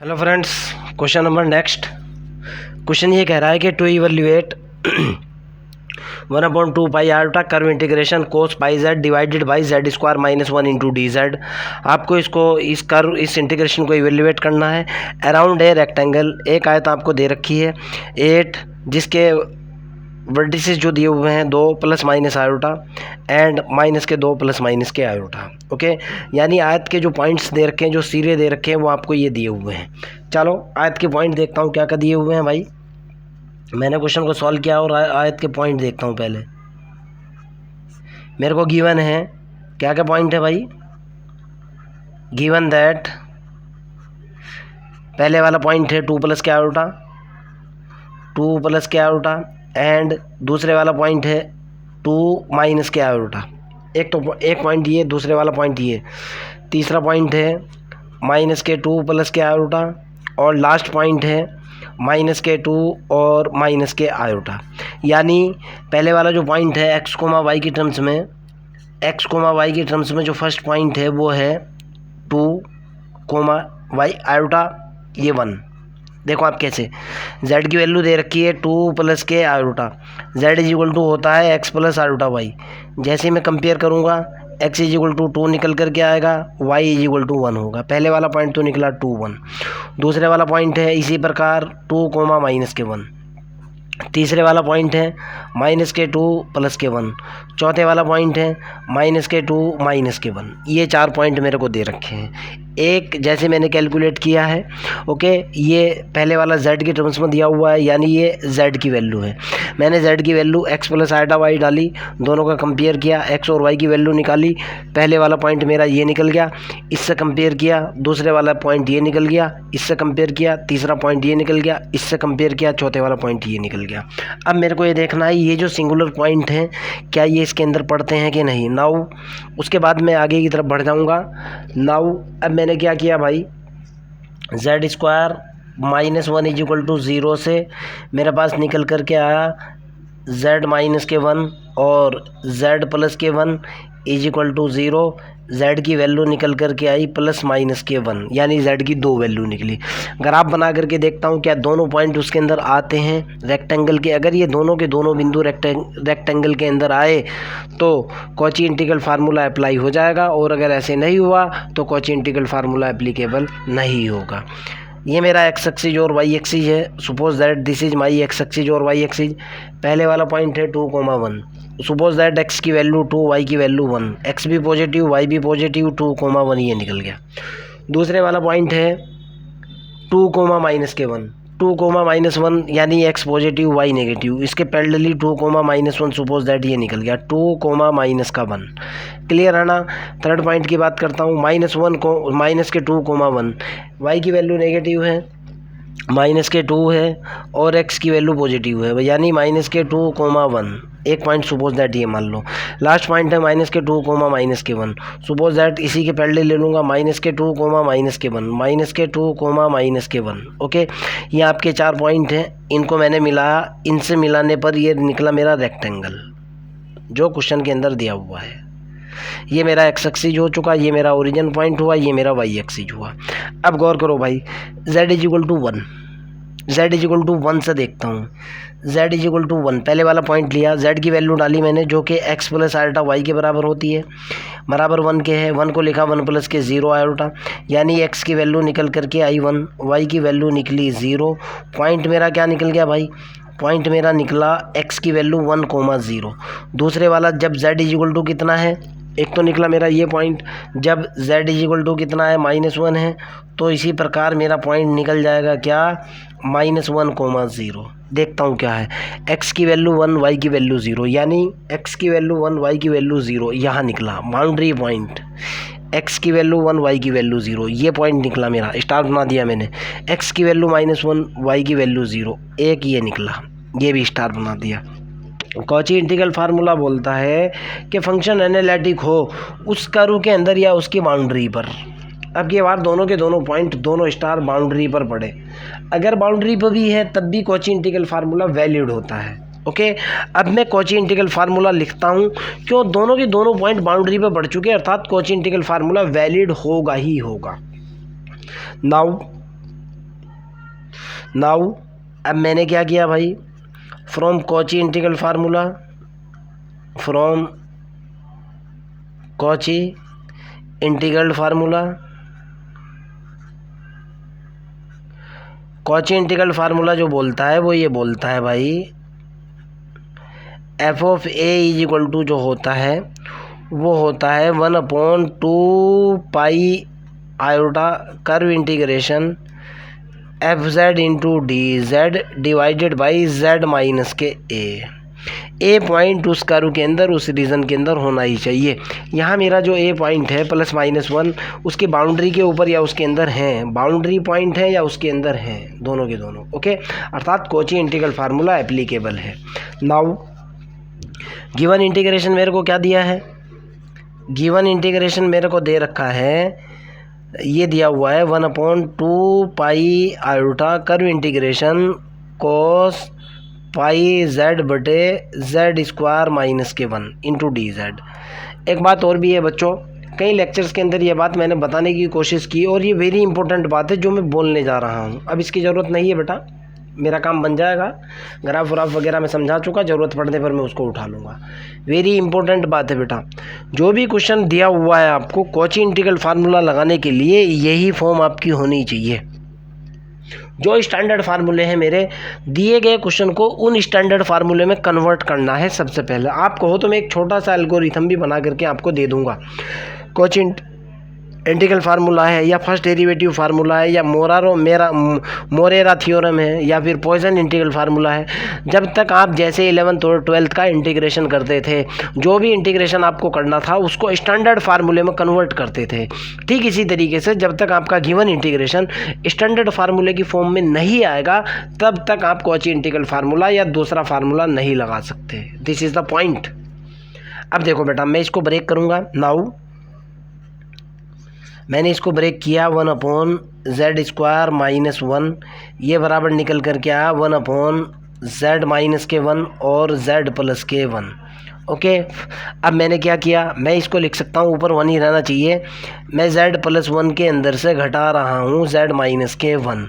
Hello friends, question number next. Question ये कह रहा है कि to evaluate 1/2 pi iota curve integration cos pi z divided by z square minus 1 into d z. आपको इस integration को इवैल्यूएट करना है अराउंड ए रेक्टेंगल। एक आयत आपको दे रखी है 8, जिसके वर्टिसेस जो दिए हुए हैं 2 plus minus iota and minus के 2 प्लस माइनस के आयोटा। ओके, यानी आयत के जो पॉइंट्स दे रखे हैं, जो सिरे दे रखे हैं, वो आपको ये दिए हुए हैं। चलो आयत के पॉइंट देखता हूँ क्या क्या दिए हुए हैं भाई। मैंने क्वेश्चन को सॉल्व किया और आयत के पॉइंट देखता हूँ। पहले मेरे को गिवन है क्या क्या पॉइंट है भाई। गिवन दैट पहले वाला पॉइंट है 2 प्लस के आयोटा, 2 प्लस के आयोटा एंड दूसरे वाला पॉइंट है 2 माइनस के आयोटा। एक पॉइंट ये, दूसरे वाला पॉइंट ये, तीसरा पॉइंट है माइनस के 2 प्लस के आयोटा और लास्ट पॉइंट है माइनस के 2 और माइनस के आयोटा। यानी पहले वाला जो पॉइंट है एक्स कोमा वाई की टर्म्स में जो फर्स्ट पॉइंट है वो है 2 कोमा वाई आयोटा, ये 1। देखो आप कैसे, z की वैल्यू दे रखी है 2 प्लस के iota, z is equal to होता है x प्लस आयोटा y। जैसे मैं कंपेयर करूँगा x इज इक्वल टू 2 निकल करके आएगा, y इज इक्वल टू 1 होगा। पहले वाला पॉइंट तो निकला 2 1। दूसरे वाला पॉइंट है इसी प्रकार 2 कोमा माइनस के 1। तीसरे वाला पॉइंट है माइनस के 2 प्लस के 1। चौथे वाला पॉइंट है माइनस के 2 माइनस के 1। ये 4 पॉइंट मेरे को दे रखे हैं। एक जैसे मैंने कैलकुलेट किया है, ओके, ये पहले वाला z के टर्म्स में दिया हुआ है, यानी ये z की वैल्यू है। मैंने z की value x plus iota y डाली, दोनों का कंपेयर किया, x और y की वैल्यू निकाली। पहले वाला पॉइंट मेरा ये निकल गया, इससे कंपेयर किया, दूसरे वाला पॉइंट ये निकल गया, इससे कंपेयर किया, तीसरा पॉइंट ये निकल गया, इससे कंपेयर किया, चौथे वाला पॉइंट ये निकल गया। अब मेरे को ये देखना है ये जो सिंगुलर पॉइंट हैं क्या ये इसके अंदर पड़ते हैं कि नहीं। नाउ उसके बाद मैं आगे की तरफ बढ़ जाऊँगा। नाउ अब मैंने क्या किया भाई, z square minus 1 is equal to 0 से मेरे पास निकल कर के आया z माइनस के 1 और z प्लस के 1 इज इक्वल टू 0। z की वैल्यू निकल कर के आई प्लस माइनस के 1, यानी z की 2 वैल्यू निकली। ग्राफ बना करके देखता हूँ क्या दोनों पॉइंट उसके अंदर आते हैं रेक्टेंगल के। अगर ये दोनों के दोनों बिंदु रेक्टेंगल के अंदर आए तो कॉची इंटीग्रल फार्मूला अप्लाई हो जाएगा, और अगर ऐसे नहीं हुआ तो कॉची इंटीग्रल फार्मूला एप्लीकेबल नहीं होगा। ये मेरा एक्स एक्सिस और वाई एक्सिस है। Suppose that this is my x axis और वाई एक्सिस। पहले वाला पॉइंट है 2 कोमा 1। सपोज दैट एक्स की वैल्यू 2, वाई की वैल्यू 1, एक्स भी पॉजिटिव वाई भी पॉजिटिव, 2 कोमा 1 ये निकल गया। दूसरे वाला पॉइंट है 2 कोमा माइनस के 1, 2 कोमा माइनस 1 यानी एक्स पॉजिटिव वाई नेगेटिव, इसके parallelly 2 comma minus 1, suppose that ये निकल गया 2 कोमा माइनस का 1। क्लियर है ना। थर्ड पॉइंट की बात करता हूँ, माइनस के 2 कोमा 1, वाई की वैल्यू नेगेटिव है, माइनस के 2 है और x की वैल्यू पॉजिटिव है, यानी माइनस के 2 कोमा 1। एक पॉइंट सपोज दैट ये मान लो। लास्ट पॉइंट है माइनस के 2 कोमा माइनस के 1। सपोज दैट इसी के पैरेलल ले लूँगा माइनस के 2 कोमा माइनस के 1, माइनस के 2 कोमा माइनस के 1। ओके, ये आपके 4 पॉइंट हैं, इनको मैंने मिलाया, इनसे मिलाने पर ये निकला मेरा रेक्टेंगल जो क्वेश्चन के अंदर दिया हुआ है। ये मेरा एक्स एक्सिस हो चुका, ये मेरा ओरिजिन पॉइंट हुआ, ये मेरा वाई एक्सिस हुआ। अब गौर करो भाई, z is equal to 1, z is equal to 1 से देखता हूँ। z इज इक्वल टू 1 पहले वाला पॉइंट लिया, z की वैल्यू डाली मैंने जो कि x प्लस आयोटा y के बराबर होती है, बराबर 1 के है। 1 को लिखा 1 प्लस के 0 आयोटा, यानी x की वैल्यू निकल करके आई 1, y की वैल्यू निकली 0। पॉइंट मेरा क्या निकल गया भाई, पॉइंट मेरा निकला x की वैल्यू 1 कोमा 0। दूसरे वाला जब z इज इक्वल टू कितना है, एक तो निकला मेरा ये पॉइंट, जब z इज इक्वल टू कितना है -1 है, तो इसी प्रकार मेरा पॉइंट निकल जाएगा क्या -1 कोमा 0। देखता हूँ क्या है, x की वैल्यू 1 y की वैल्यू 0, यानी x की वैल्यू 1 y की वैल्यू 0 यहाँ निकला बाउंड्री पॉइंट। x की वैल्यू 1 y की वैल्यू 0, ये पॉइंट निकला मेरा, स्टार बना दिया मैंने। x की वैल्यू -1 y की वैल्यू 0, एक ये निकला, ये भी स्टार बना दिया। कॉची इंटीग्रल फार्मूला बोलता है कि फंक्शन एनालिटिक हो उस कर्व के अंदर या उसकी बाउंड्री पर। अब ये बार दोनों के दोनों पॉइंट दोनों स्टार बाउंड्री पर पड़े, अगर बाउंड्री पर भी है तब भी कॉची इंटीग्रल फार्मूला वैलिड होता है। ओके, अब मैं कॉची इंटीग्रल फार्मूला लिखता हूँ, क्यों दोनों के दोनों पॉइंट बाउंड्री पर बढ़ चुके हैं, अर्थात कॉची इंटीग्रल फार्मूला वैलिड होगा ही होगा। नाउ नाउ अब मैंने क्या किया भाई, from Cauchy integral formula, from Cauchy integral formula, Cauchy integral formula जो बोलता है वो ये बोलता है भाई, f of a is equal to जो होता है वो होता है 1/2 pi iota curve integration f z into d z divided by z minus के ए पॉइंट उस कर्व के अंदर, उस रीजन के अंदर होना ही चाहिए। यहाँ मेरा जो ए पॉइंट है +-1 उसके बाउंड्री के ऊपर या उसके अंदर हैं, बाउंड्री पॉइंट है या उसके अंदर हैं, दोनों के दोनों, ओके। अर्थात कॉची इंटीग्रल फार्मूला एप्लीकेबल है। नाउ गिवन इंटीग्रेशन मेरे को क्या दिया है, गिवन इंटीग्रेशन मेरे को दे रखा है, ये दिया हुआ है 1/2 pi iota curve integration cos pi z बटे जेड स्क्वायर माइनस के 1 इंटू डी जेड। एक बात और भी है बच्चों, कई लेक्चर्स के अंदर ये बात मैंने बताने की कोशिश की और ये वेरी इंपॉर्टेंट बात है जो मैं बोलने जा रहा हूँ। अब इसकी ज़रूरत नहीं है बेटा, मेरा काम बन जाएगा, ग्राफ व्राफ वगैरह मैं समझा चुका, ज़रूरत पड़ने पर मैं उसको उठा लूँगा। वेरी इंपॉर्टेंट बात है बेटा, जो भी क्वेश्चन दिया हुआ है आपको कॉची इंटीग्रल फार्मूला लगाने के लिए यही फॉर्म आपकी होनी चाहिए। जो स्टैंडर्ड फार्मूले हैं मेरे, दिए गए क्वेश्चन को उन स्टैंडर्ड फार्मूले में कन्वर्ट करना है सबसे पहले। आप कहो तो मैं एक छोटा सा एल्गोरिथम भी बना करके आपको दे दूंगा। कॉची इंटीग्रल फार्मूला है या फर्स्ट डेरिवेटिव फार्मूला है या मोरेरा थ्योरम है या फिर पॉइसन इंटीग्रल फार्मूला है, जब तक आप जैसे 11th और 12th का इंटीग्रेशन करते थे, जो भी इंटीग्रेशन आपको करना था उसको स्टैंडर्ड फार्मूले में कन्वर्ट करते थे, ठीक इसी तरीके से जब तक आपका गिवन इंटीग्रेशन स्टैंडर्ड फार्मूले की फॉर्म में नहीं आएगा तब तक आप कॉची इंटीग्रल फार्मूला या दूसरा फार्मूला नहीं लगा सकते। This is the point. अब देखो बेटा, मैं इसको ब्रेक करूँगा। नाउ मैंने इसको ब्रेक किया, 1/z² माइनस 1, ये बराबर निकल कर के आया 1/z माइनस के 1 और z प्लस के 1, ओके। अब मैंने क्या किया, मैं इसको लिख सकता हूँ, ऊपर 1 ही रहना चाहिए, मैं z प्लस 1 के अंदर से घटा रहा हूँ z माइनस के 1।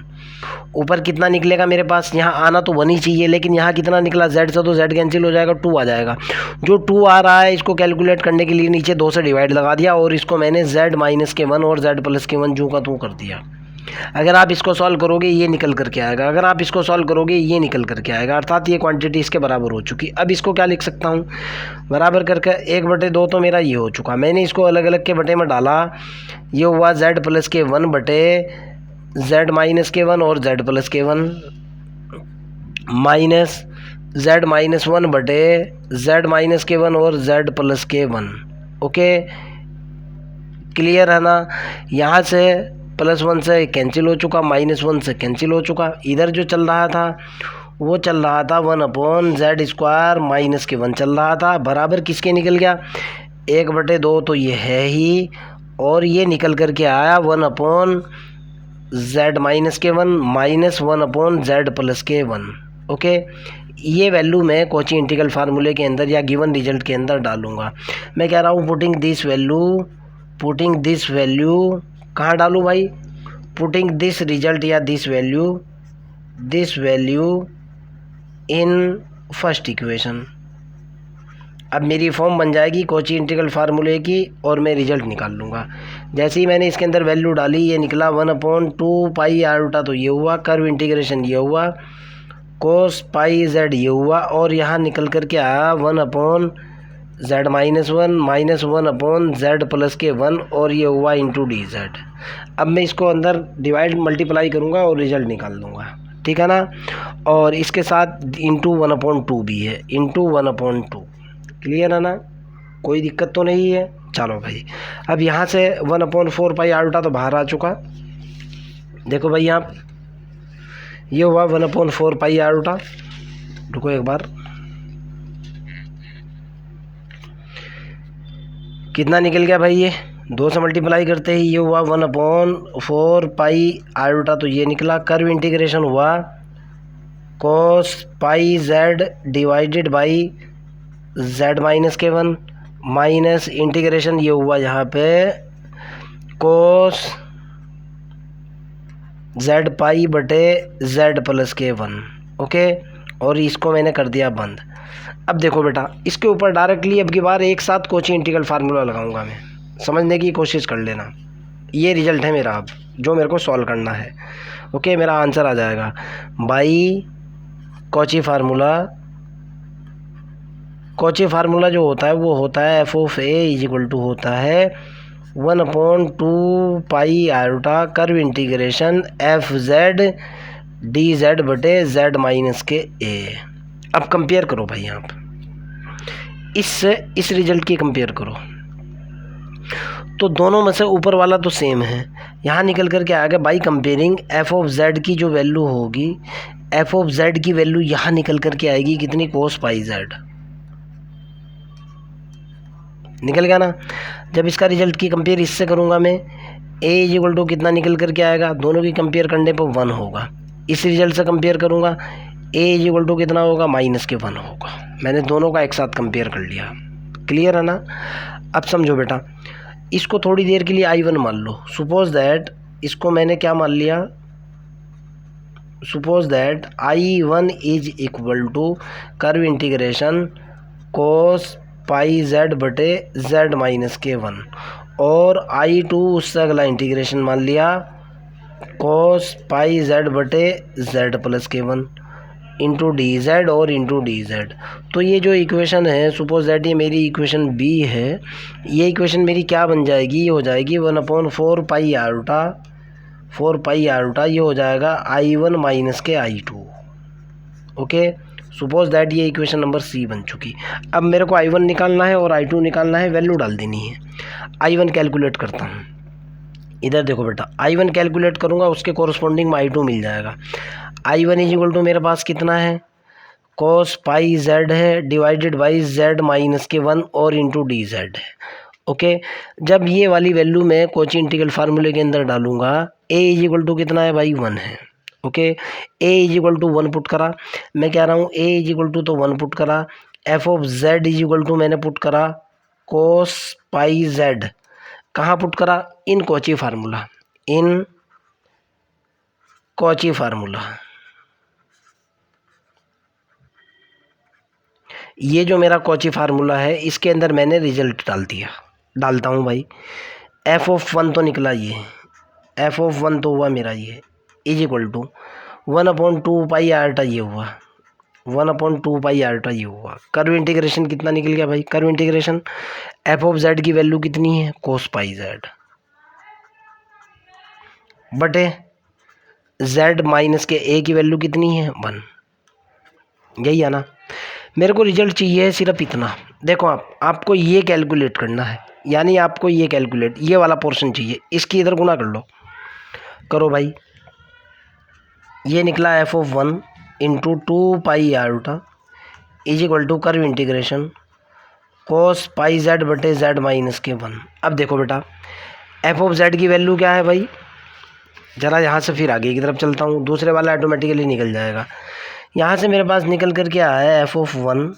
ऊपर कितना निकलेगा मेरे पास, यहाँ आना तो 1 ही चाहिए, लेकिन यहाँ कितना निकला, z से तो z कैंसिल हो जाएगा, 2 आ जाएगा। जो 2 आ रहा है इसको कैलकुलेट करने के लिए नीचे 2 से डिवाइड लगा दिया और इसको मैंने z माइनस के 1 और z प्लस के 1 जूँ का तू कर दिया। अगर आप इसको सॉल्व करोगे ये निकल करके आएगा, अगर आप इसको सॉल्व करोगे ये निकल करके आएगा, अर्थात ये क्वांटिटी इसके बराबर हो चुकी। अब इसको क्या लिख सकता हूँ, बराबर करके 1/2 तो मेरा ये हो चुका, मैंने इसको अलग अलग के बटे में डाला, ये हुआ z प्लस के 1 बटे z माइनस के 1 और z प्लस के 1 माइनस z माइनस 1 बटे z माइनस के 1 और z प्लस के 1, ओके। क्लियर है ना, यहाँ से +1 से कैंसिल हो चुका, -1 से कैंसिल हो चुका, इधर जो चल रहा था वो चल रहा था 1/z² माइनस के 1 चल रहा था, बराबर किसके निकल गया, 1/2 तो ये है ही, और ये निकल करके आया 1/z माइनस के 1 माइनस 1/z प्लस के 1, ओके। ये वैल्यू मैं कॉची इंटीग्रल फार्मूले के अंदर या गिवन रिजल्ट के अंदर डालूंगा। मैं कह रहा हूँ पुटिंग दिस वैल्यू कहाँ डालूँ भाई, पुटिंग दिस रिजल्ट या this value in first equation. अब मेरी फॉर्म बन जाएगी कॉची इंटीग्रल फार्मूले की और मैं रिजल्ट निकाल लूँगा। जैसे ही मैंने इसके अंदर वैल्यू डाली ये निकला 1/2 पाई आयोटा, तो ये हुआ, कर्व इंटीग्रेशन ये हुआ, कोस पाई जेड ये हुआ, और यहाँ निकल कर के आया 1/z minus 1 minus 1/z plus के 1 और ये हुआ इंटू डी जेड। अब मैं इसको अंदर डिवाइड मल्टीप्लाई करूँगा और रिजल्ट निकाल दूँगा, ठीक है ना। और इसके साथ इंटू 1/2 भी है, इंटू 1/2, क्लियर है ना, कोई दिक्कत तो नहीं है। चलो भाई, अब यहाँ से 1/4 पाई आयोटा तो बाहर आ चुका, देखो भाई यहाँ ये हुआ 1/4 पाई आयोटा, रुको एक बार, कितना निकल गया भाई, ये 2 से मल्टीप्लाई करते ही ये हुआ 1/4 पाई आयोटा, तो ये निकला। कर्व इंटीग्रेशन हुआ cos pi z divided by z minus के 1 माइनस इंटीग्रेशन ये हुआ यहाँ पे cos जेड पाई बटे जेड प्लस के वन। ओके, और इसको मैंने कर दिया बंद। अब देखो बेटा, इसके ऊपर डायरेक्टली अब की बार एक साथ कोची इंटीग्रल फार्मूला लगाऊंगा मैं, समझने की कोशिश कर लेना। ये रिजल्ट है मेरा अब जो मेरे को सॉल्व करना है। ओके, मेरा आंसर आ जाएगा by Cauchy formula. Cauchy formula जो होता है वो होता है f of a is equal to होता है 1/2 pi iota curve integration f z d z बटे जेड माइनस के ए। अब कंपेयर करो भाई, आप इस रिजल्ट की कंपेयर करो तो दोनों में से ऊपर वाला तो सेम है। यहाँ निकल कर के आ गया by comparing F of z की जो वैल्यू होगी, एफ ऑफ जेड की वैल्यू यहाँ निकल कर के आएगी कितनी, कोस पाई जेड। निकल गया ना। जब इसका रिजल्ट की कंपेयर इससे करूँगा मैं, ए इज इक्वल टू कितना निकल कर के आएगा, दोनों की कंपेयर करने पर 1 होगा। इस रिजल्ट से कंपेयर करूँगा, ए इज इक्वल टू कितना होगा, माइनस के 1 होगा। मैंने दोनों का एक साथ कंपेयर कर लिया। क्लियर है ना। अब समझो बेटा, इसको थोड़ी देर के लिए I1 मान लो। सपोज दैट इसको मैंने क्या मान लिया, suppose that I1 is equal to curve integration cos pi z बटे जेड माइनस के 1, और I2 उससे अगला इंटीग्रेशन मान लिया कोस पाई जेड बटे जेड प्लस के 1 इंटू डी जेड और इंटू डी जेड। तो ये जो इक्वेशन है, सपोज दैट ये मेरी इक्वेशन बी है, ये इक्वेशन मेरी क्या बन जाएगी, ये हो जाएगी 1/4 पाई आयोटा 4 पाई आयोटा, ये हो जाएगा I1 माइनस के I2। ओके, सपोज दैट ये इक्वेशन नंबर सी बन चुकी। अब मेरे को I1 निकालना है और I2 निकालना है, वैल्यू डाल देनी है। I1 कैलकुलेट करता हूँ। इधर देखो बेटा, I1 कैलकुलेट करूँगा, उसके कोरस्पॉन्डिंग में I2 मिल जाएगा। I1 इज इक्वल टू मेरे पास कितना है, कोस पाई जेड है डिवाइडेड बाई जेड माइनस के 1 और इंटू डी जेड है। ओके, जब ये वाली वैल्यू मैं कोची इंटीग्रल फार्मूले के अंदर डालूंगा, ए इज इक्वल टू कितना है भाई, 1 है। Okay, a is equal to 1 put करा, मैं कह रहा हूँ ए इज इक्वल टू तो 1 पुट करा, f of z is equal to मैंने पुट करा कोस पाई जेड, कहाँ पुट करा, in Cauchy formula, in Cauchy formula. ये जो मेरा कॉची फार्मूला है इसके अंदर मैंने रिजल्ट डाल दिया, डालता हूँ भाई। एफ ऑफ 1 तो निकला, ये एफ ऑफ 1 तो हुआ मेरा, ये is equal to 1/2 pi iota, ये हुआ 1/2 पाई आयोटा, ये हुआ। कर्व इंटीग्रेशन कितना निकल गया भाई, curve integration F of z की वैल्यू कितनी है, कोस पाई जेड बटे जेड माइनस के ए की वैल्यू कितनी है, 1। यही है ना। मेरे को रिजल्ट चाहिए सिर्फ इतना। देखो आपको ये कैलकुलेट करना है, यानी आपको ये कैलकुलेट, ये वाला पोर्शन चाहिए, इसकी इधर गुना कर लो, करो भाई। ये निकला F of 1 into 2 pi iota is equal to curve integration cos pi z बटे जेड माइनस के 1। अब देखो बेटा, एफ ऑफ जेड की वैल्यू क्या है भाई, ज़रा यहाँ से फिर आगे की तरफ चलता हूँ, दूसरे वाला ऑटोमेटिकली निकल जाएगा। यहाँ से मेरे पास निकल कर के आया है f of 1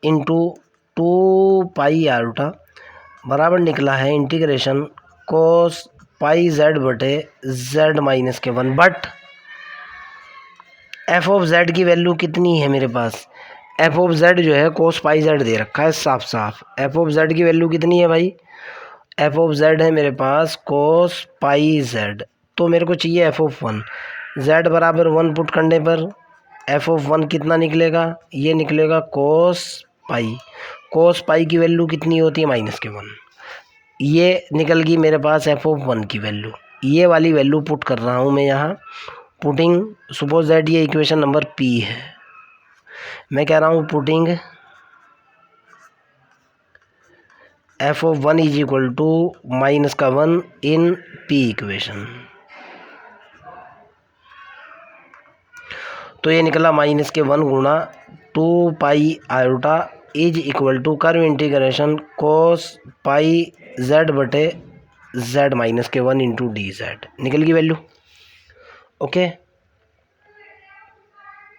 into 2 pi iota बराबर निकला है इंटीग्रेशन कोस पाई जेड बटे जेड माइनस के 1। बट एफ ऑफ जेड की वैल्यू कितनी है मेरे पास, एफ ऑफ जेड जो है कोस पाई जेड दे रखा है साफ साफ। एफ ऑफ जेड की वैल्यू कितनी है भाई, एफ ऑफ जेड है मेरे पास कोस पाई जेड, तो मेरे को चाहिए एफ ऑफ 1। जेड बराबर 1 पुट करने पर एफ ऑफ 1 कितना निकलेगा, ये निकलेगा कोस पाई। कोस पाई की वैल्यू कितनी होती है, माइनस के 1। ये निकल गई मेरे पास एफ ऑफ 1 की वैल्यू। ये वाली वैल्यू पुट कर रहा हूँ मैं यहाँ, पुटिंग सपोज दैट ये इक्वेशन नंबर पी है, मैं कह रहा हूँ putting F of 1 is equal to minus का 1 इन पी इक्वेशन। तो ये निकला माइनस के 1 गुणा 2 pi iota is equal to curve integration cos pi z बटे जेड माइनस के 1 इंटू डी जेड। निकल गई वैल्यू। ओके,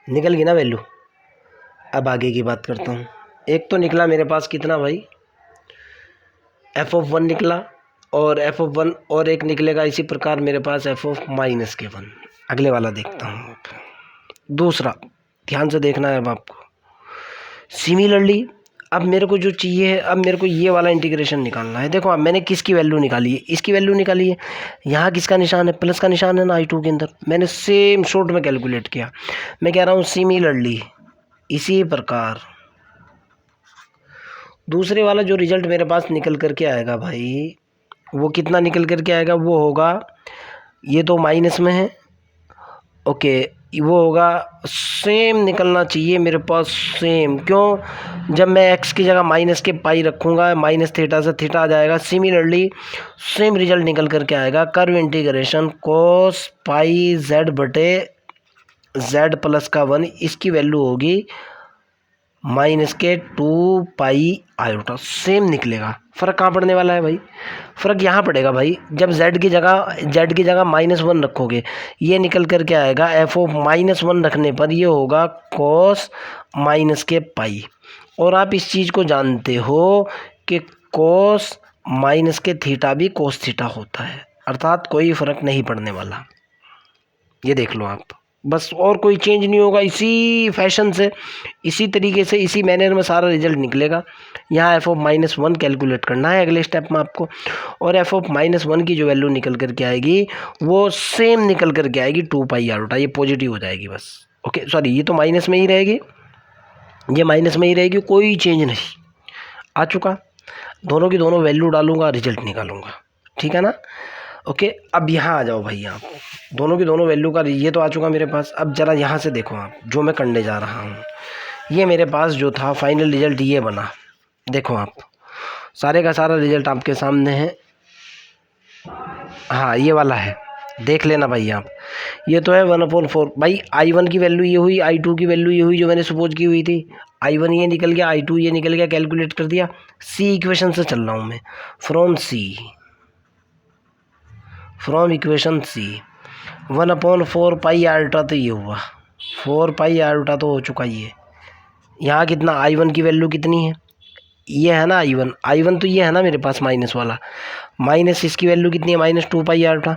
निकल गई ना वैल्यू। अब आगे की बात करता हूँ। एक तो निकला मेरे पास कितना भाई, एफ ऑफ 1 निकला, और एफ ऑफ 1 और एक निकलेगा इसी प्रकार मेरे पास एफ ऑफ माइनस के 1। अगले वाला देखता हूँ। दूसरा ध्यान से देखना है अब आपको। सिमिलरली अब मेरे को जो चाहिए है, अब मेरे को ये वाला इंटीग्रेशन निकालना है। देखो अब मैंने किसकी वैल्यू निकाली है, इसकी वैल्यू निकाली है। यहाँ किसका निशान है, प्लस का निशान है ना I2 के अंदर। मैंने सेम शॉर्ट में कैलकुलेट किया। मैं कह रहा हूँ सिमिलरली इसी प्रकार दूसरे वाला जो रिजल्ट मेरे पास निकल करके आएगा भाई, वो कितना निकल करके आएगा, वो होगा, ये तो माइनस में है, ओके, वो होगा सेम निकलना चाहिए मेरे पास, सेम। क्यों, जब मैं x की जगह माइनस के पाई रखूँगा, माइनस थीटा से थीटा आ जाएगा। सिमिलरली सेम रिजल्ट निकल करके आएगा। कर्व इंटीग्रेशन कोस पाई z बटे z प्लस का 1, इसकी वैल्यू होगी माइनस के 2 पाई आयोटा। सेम निकलेगा। फ़र्क कहाँ पड़ने वाला है भाई, फ़र्क यहाँ पड़ेगा भाई, जब z की जगह -1 रखोगे, ये निकल कर क्या आएगा, एफ ऑफ -1 रखने पर ये होगा कोस माइनस के पाई। और आप इस चीज़ को जानते हो कि कोस माइनस के थीटा भी कोस थीटा होता है, अर्थात कोई फ़र्क नहीं पड़ने वाला। ये देख लो आप, बस और कोई चेंज नहीं होगा। इसी फैशन से, इसी तरीके से, इसी मैनर में सारा रिजल्ट निकलेगा। यहाँ एफ ऑफ -1 कैलकुलेट करना है अगले स्टेप में आपको, और एफ ऑफ -1 की जो वैल्यू निकल करके आएगी वो सेम निकल करके आएगी 2 पाई आर। ये पॉजिटिव हो जाएगी बस, ओके, सॉरी ये तो माइनस में ही रहेगी, ये माइनस में ही रहेगी, कोई चेंज नहीं। आ चुका, दोनों की दोनों वैल्यू डालूंगा, रिजल्ट निकालूंगा, ठीक है ना, ओके। अब यहाँ आ जाओ भाई, आप दोनों की दोनों वैल्यू का ये तो आ चुका मेरे पास। अब ज़रा यहाँ से देखो आप, जो मैं करने जा रहा हूँ, ये मेरे पास जो था फाइनल रिजल्ट ये बना। देखो आप, सारे का सारा रिजल्ट आपके सामने है। हाँ ये वाला है, देख लेना भाई आप। ये तो है 1/4 भाई। I1 की वैल्यू ये हुई, I2 की वैल्यू ये हुई जो मैंने सपोज की हुई थी। I1 ये निकल गया, I2 ये निकल गया, कैलकुलेट कर दिया। C इक्वेशन से चल रहा हूँ मैं, from equation C 1/4 pi ultra, तो ये हुआ 4 पाई आल्टा तो हो चुका ये। यहाँ कितना, I1 की वैल्यू कितनी है, ये है ना I1 तो ये है ना मेरे पास माइनस वाला, माइनस इसकी वैल्यू कितनी है, -2 पाई आयोटा,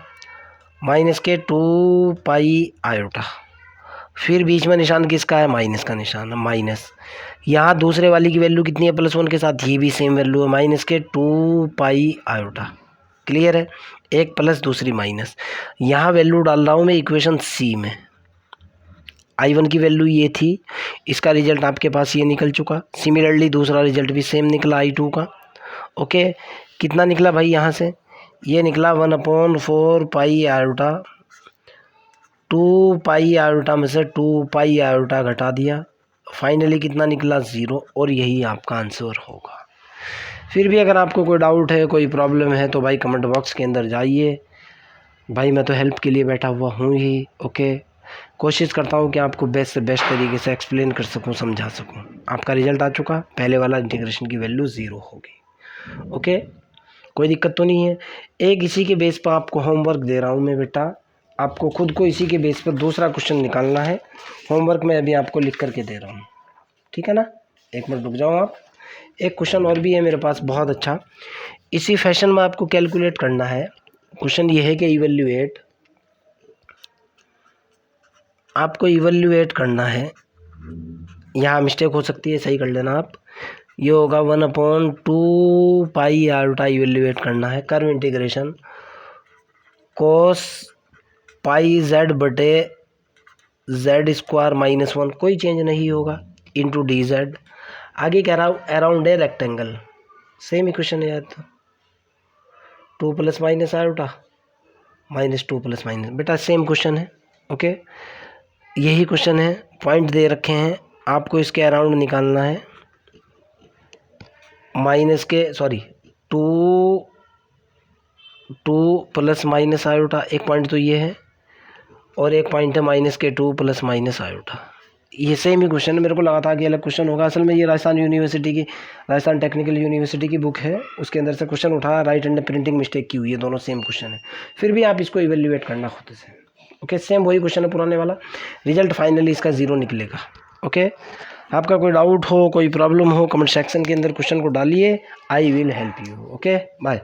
माइनस के 2 पाई आयोटा। फिर बीच में निशान किसका है, माइनस का निशान है, माइनस। यहाँ दूसरे वाली की वैल्यू कितनी है, +1 के साथ, ये भी सेम वैल्यू है, माइनस के 2 पाई आयोटा। क्लियर है, एक प्लस दूसरी माइनस। यहाँ वैल्यू डाल रहा हूँ मैं इक्वेशन C में। I1 की वैल्यू ये थी, इसका रिजल्ट आपके पास ये निकल चुका। सिमिलरली दूसरा रिजल्ट भी सेम निकला I2 का, ओके। कितना निकला भाई, यहाँ से ये निकला 1/4 पाई आयोटा, 2 पाई आयोटा में से 2 पाई आयोटा घटा दिया, फाइनली कितना निकला, 0। और यही आपका आंसर होगा। फिर भी अगर आपको कोई डाउट है, कोई प्रॉब्लम है, तो भाई कमेंट बॉक्स के अंदर जाइए भाई, मैं तो हेल्प के लिए बैठा हुआ हूँ ही, ओके। कोशिश करता हूँ कि आपको बेस्ट से बेस्ट तरीके से एक्सप्लेन कर सकूँ, समझा सकूँ। आपका रिजल्ट आ चुका, पहले वाला इंटीग्रेशन की वैल्यू 0 होगी, ओके। कोई दिक्कत तो नहीं है। एक इसी के बेस पर आपको होमवर्क दे रहा हूँ मैं बेटा, आपको खुद को इसी के बेस पर दूसरा क्वेश्चन निकालना है। होमवर्क मैं अभी आपको लिख करके दे रहा हूँ, ठीक है ना। एक मिनट रुक जाओ आप। एक क्वेश्चन और भी है मेरे पास बहुत अच्छा, इसी फैशन में आपको कैलकुलेट करना है। क्वेश्चन ये है कि आपको इवैल्यूएट करना है। यहाँ मिस्टेक हो सकती है, सही कर लेना आप। ये होगा 1/2 पाई आयोटा, इवैल्यूएट करना है। कर्व इंटीग्रेशन कोस पाई z बटे z² -1, कोई चेंज नहीं होगा, इंटू dz। आगे कह रहा हूँ around a rectangle, same equation है यार, तो 2 + आयोटा -2 + बेटा सेम क्वेश्चन है, ओके। यही क्वेश्चन है, पॉइंट दे रखे हैं, आपको इसके अराउंड निकालना है। टू प्लस माइनस आयोटा, एक पॉइंट तो ये है, और एक पॉइंट है -2 + आयोटा। ये सेम ही क्वेश्चन है, मेरे को लगा था कि अलग क्वेश्चन होगा। असल में ये राजस्थान टेक्निकल यूनिवर्सिटी की बुक है, उसके अंदर से क्वेश्चन उठाया, राइट एंड प्रिंटिंग मिस्टेक की हुई है, दोनों सेम क्वेश्चन है। फिर भी आप इसको इवैल्यूएट करना खुद से, ओके। सेम वही क्वेश्चन है पुराने वाला, रिजल्ट फाइनली इसका 0 निकलेगा, ओके। आपका कोई डाउट हो, कोई प्रॉब्लम हो, कमेंट सेक्शन के अंदर क्वेश्चन को डालिए, I will help you, okay. Bye.